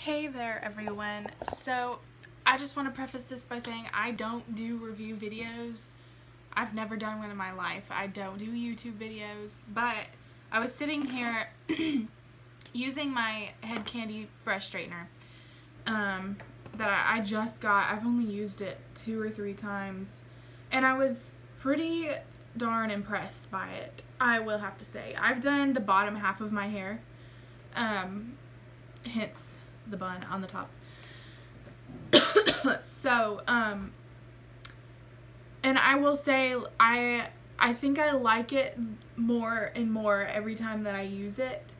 Hey there everyone. So I just want to preface this by saying I don't do review videos. I've never done one in my life. I don't do YouTube videos, but I was sitting here using my head candy brush straightener that I just got. I've only used it 2 or 3 times and I was pretty darn impressed by it, I will have to say. I've done the bottom half of my hair, hence the bun on the top. So, and I will say I think I like it more and more every time that I use it.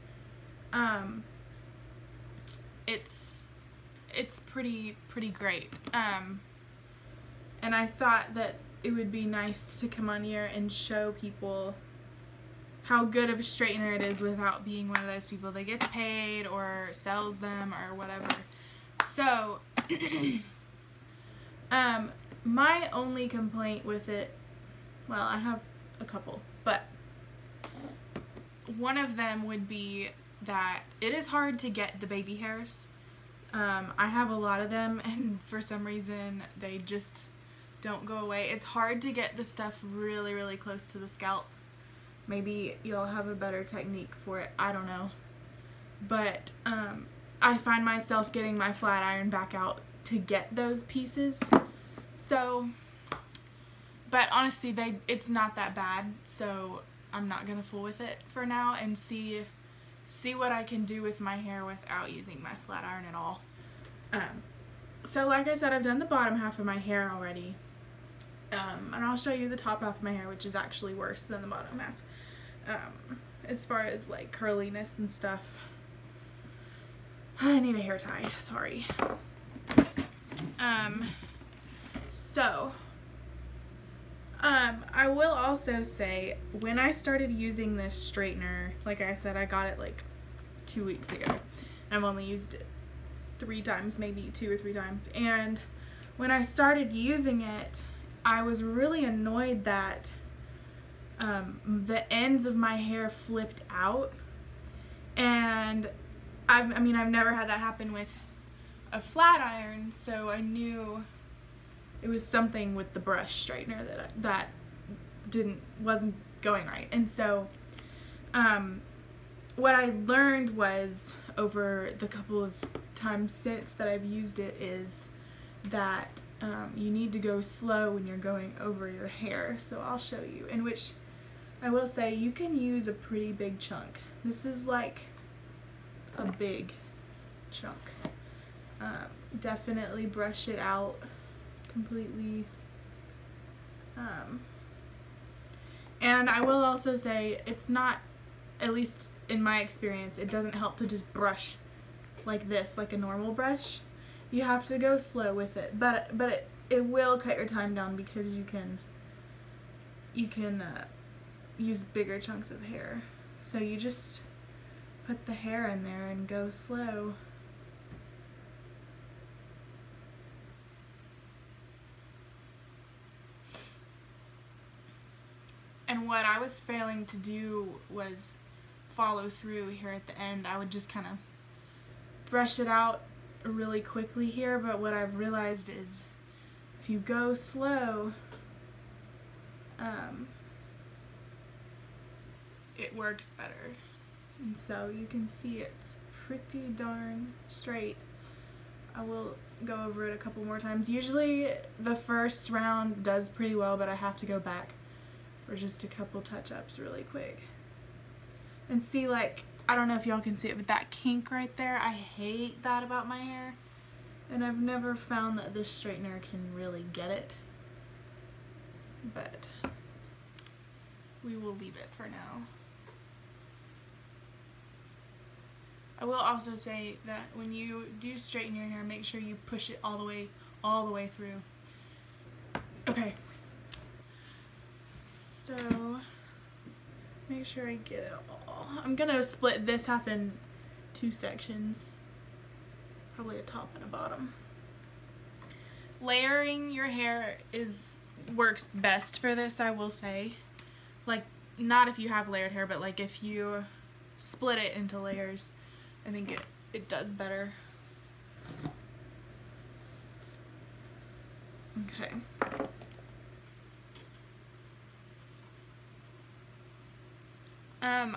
It's pretty great. And I thought that it would be nice to come on here and show people how good of a straightener it is without being one of those people that gets paid or sells them or whatever. So, my only complaint with it, well, I have a couple, but one of them would be that it is hard to get the baby hairs. I have a lot of them and for some reason they just don't go away. It's hard to get the stuff really close to the scalp. Maybe y'all have a better technique for it, I don't know. But I find myself getting my flat iron back out to get those pieces. So, but honestly, it's not that bad, so I'm not gonna fool with it for now and see what I can do with my hair without using my flat iron at all. So like I said, I've done the bottom half of my hair already. And I'll show you the top half of my hair, which is actually worse than the bottom half. As far as like curliness and stuff. I need a hair tie, sorry. I will also say, when I started using this straightener, like I said, I got it like 2 weeks ago. I've only used it 3 times, maybe 2 or 3 times. And when I started using it, I was really annoyed that the ends of my hair flipped out. And I've never had that happen with a flat iron, so I knew it was something with the brush straightener that wasn't going right. And so what I learned was, over the couple of times since that I've used it, is that you need to go slow when you're going over your hair. So I'll show you, in which I will say you can use a pretty big chunk. This is like a big chunk. Definitely brush it out completely. And I will also say, it's not, at least in my experience, it doesn't help to just brush like this, like a normal brush. You have to go slow with it, but it will cut your time down because you can use bigger chunks of hair. So you just put the hair in there and go slow. And what I was failing to do was follow through here at the end. I would just kind of brush it out really quickly here, but what I've realized is if you go slow, it works better. And so you can see it's pretty darn straight. I will go over it a couple more times. Usually the first round does pretty well, but I have to go back for just a couple touch-ups really quick. And see, like, I don't know if y'all can see it, but that kink right there, I hate that about my hair. And I've never found that this straightener can really get it. But we will leave it for now. I will also say that when you do straighten your hair, make sure you push it all the way through. Okay. So, make sure I get it all. I'm gonna split this half in 2 sections. Probably a top and a bottom. Layering your hair works best for this, I will say. Like, not if you have layered hair, but like if you split it into layers, I think it does better. Okay.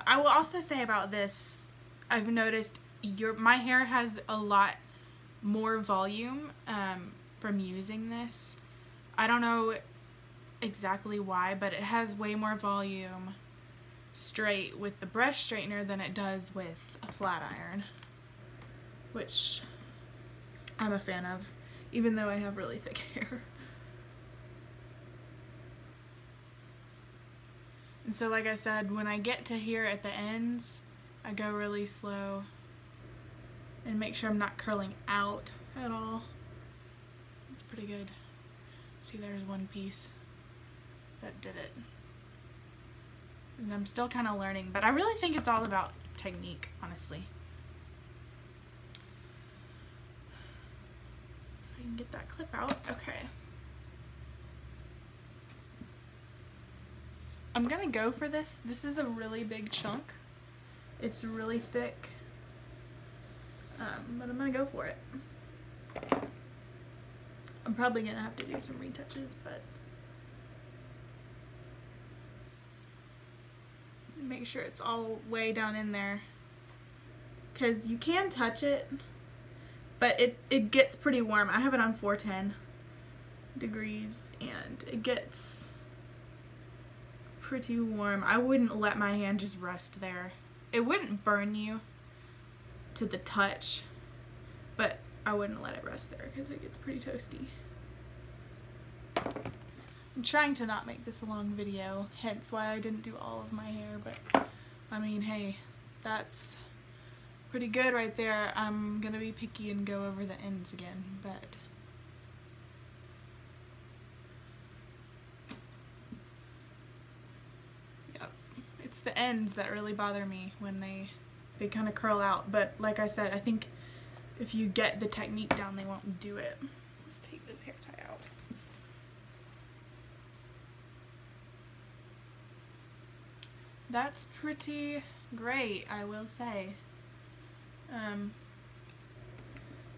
I will also say about this, I've noticed my hair has a lot more volume from using this. I don't know exactly why, but it has way more volume straight with the brush straightener than it does with a flat iron, which I'm a fan of, even though I have really thick hair. And so like I said, when I get to here at the ends, I go really slow and make sure I'm not curling out at all. It's pretty good. See, there's one piece that did it. And I'm still kind of learning, but I really think it's all about technique, honestly. If I can get that clip out, okay. I'm gonna go for this. This is a really big chunk. It's really thick, but I'm gonna go for it. I'm probably gonna have to do some retouches, but make sure it's all way down in there, because you can touch it, but it gets pretty warm. I have it on 410 degrees and it gets pretty warm. I wouldn't let my hand just rest there. It wouldn't burn you to the touch, but I wouldn't let it rest there because it gets pretty toasty. I'm trying to not make this a long video, hence why I didn't do all of my hair, but I mean, hey, that's pretty good right there. I'm gonna be picky and go over the ends again, but yep, it's the ends that really bother me when they kind of curl out. But like I said, I think if you get the technique down, they won't do it. Let's take this hair tie out. That's pretty great, I will say.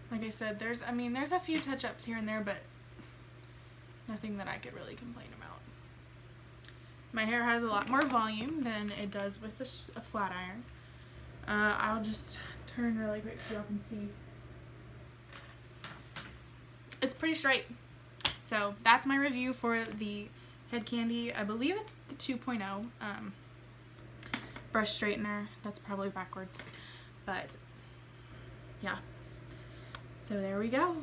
Like I said, there's a few touch-ups here and there, but nothing that I could really complain about. My hair has a lot more volume than it does with a flat iron. I'll just turn really quick so y'all can see. It's pretty straight. So that's my review for the Head Kandy. I believe it's the 2.0 brush straightener. That's probably backwards, but yeah. So there we go.